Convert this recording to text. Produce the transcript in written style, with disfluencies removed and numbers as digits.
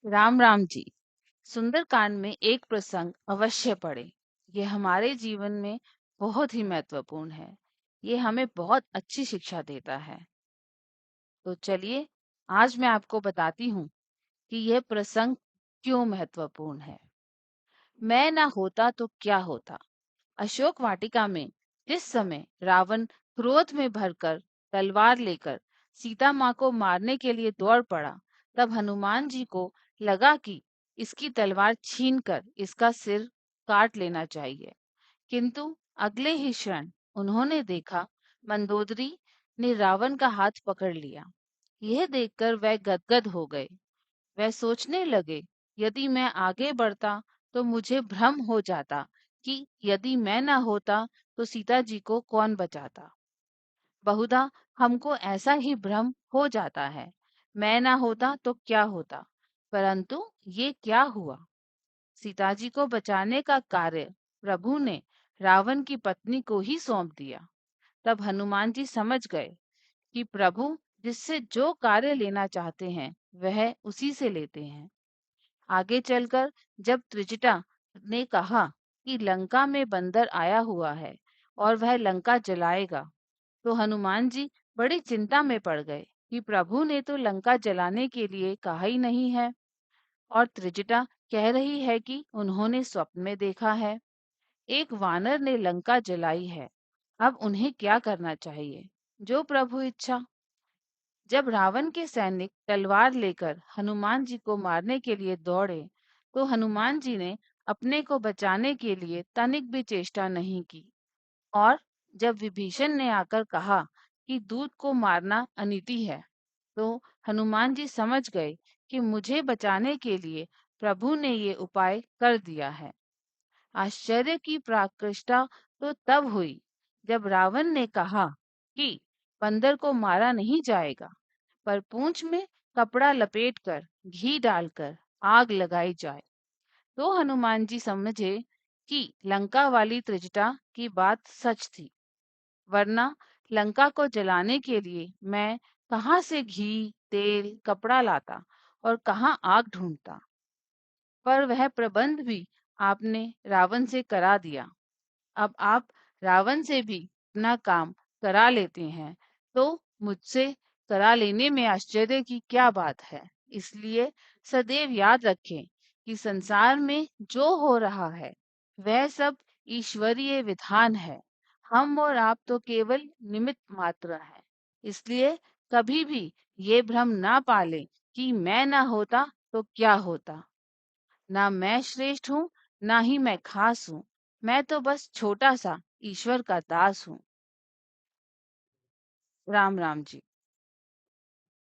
राम राम जी। सुंदरकांड में एक प्रसंग अवश्य पढ़े। ये हमारे जीवन में बहुत ही महत्वपूर्ण है। ये हमें बहुत अच्छी शिक्षा देता है। तो चलिए, आज मैं आपको बताती हूँ कि यह प्रसंग क्यों महत्वपूर्ण है। मैं ना होता तो क्या होता। अशोक वाटिका में जिस समय रावण क्रोध में भरकर तलवार लेकर सीता माँ को मारने के लिए दौड़ पड़ा, तब हनुमान जी को लगा कि इसकी तलवार छीनकर इसका सिर काट लेना चाहिए। किंतु अगले ही क्षण उन्होंने देखा मंदोदरी ने रावण का हाथ पकड़ लिया। यह देखकर वह गदगद हो गए। वह सोचने लगे, यदि मैं आगे बढ़ता तो मुझे भ्रम हो जाता कि यदि मैं न होता तो सीता जी को कौन बचाता। बहुधा हमको ऐसा ही भ्रम हो जाता है, मैं ना होता तो क्या होता। परंतु ये क्या हुआ। सीता जी को बचाने का कार्य प्रभु ने रावण की पत्नी को ही सौंप दिया। तब हनुमान जी समझ गए कि प्रभु जिससे जो कार्य लेना चाहते हैं वह उसी से लेते हैं। आगे चलकर जब त्रिजटा ने कहा कि लंका में बंदर आया हुआ है और वह लंका जलाएगा, तो हनुमान जी बड़ी चिंता में पड़ गए कि प्रभु ने तो लंका जलाने के लिए कहा ही नहीं है, और त्रिजटा कह रही है कि उन्होंने स्वप्न में देखा है। एक वानर ने लंका जलाई है, अब उन्हें क्या करना चाहिए। जो प्रभु इच्छा। जब रावण के सैनिक तलवार लेकर हनुमान जी को मारने के लिए दौड़े, तो हनुमान जी ने अपने को बचाने के लिए तनिक भी चेष्टा नहीं की। और जब विभीषण ने आकर कहा कि दूत को मारना अनीति है, तो हनुमान जी समझ गए कि मुझे बचाने के लिए प्रभु ने ये उपाय कर दिया है। आश्चर्य की प्राकृष्टा तो तब हुई जब रावण ने कहा कि बंदर को मारा नहीं जाएगा, पर पूंछ में कपड़ा लपेटकर घी डालकर आग लगाई जाए। तो हनुमान जी समझे कि लंका वाली त्रिजटा की बात सच थी, वरना लंका को जलाने के लिए मैं कहाँ से घी, तेल, कपड़ा लाता और कहाँ आग ढूंढता। पर वह प्रबंध भी आपने रावण से करा दिया। अब आप रावण से भी अपना काम करा लेते हैं, तो मुझसे करा लेने में आश्चर्य की क्या बात है। इसलिए सदैव याद रखें कि संसार में जो हो रहा है वह सब ईश्वरीय विधान है। हम और आप तो केवल निमित्त मात्र हैं। इसलिए कभी भी ये भ्रम ना पालें कि मैं ना होता तो क्या होता। ना मैं श्रेष्ठ हूँ, ना ही मैं खास हूँ। मैं तो बस छोटा सा ईश्वर का दास हूँ। राम राम जी।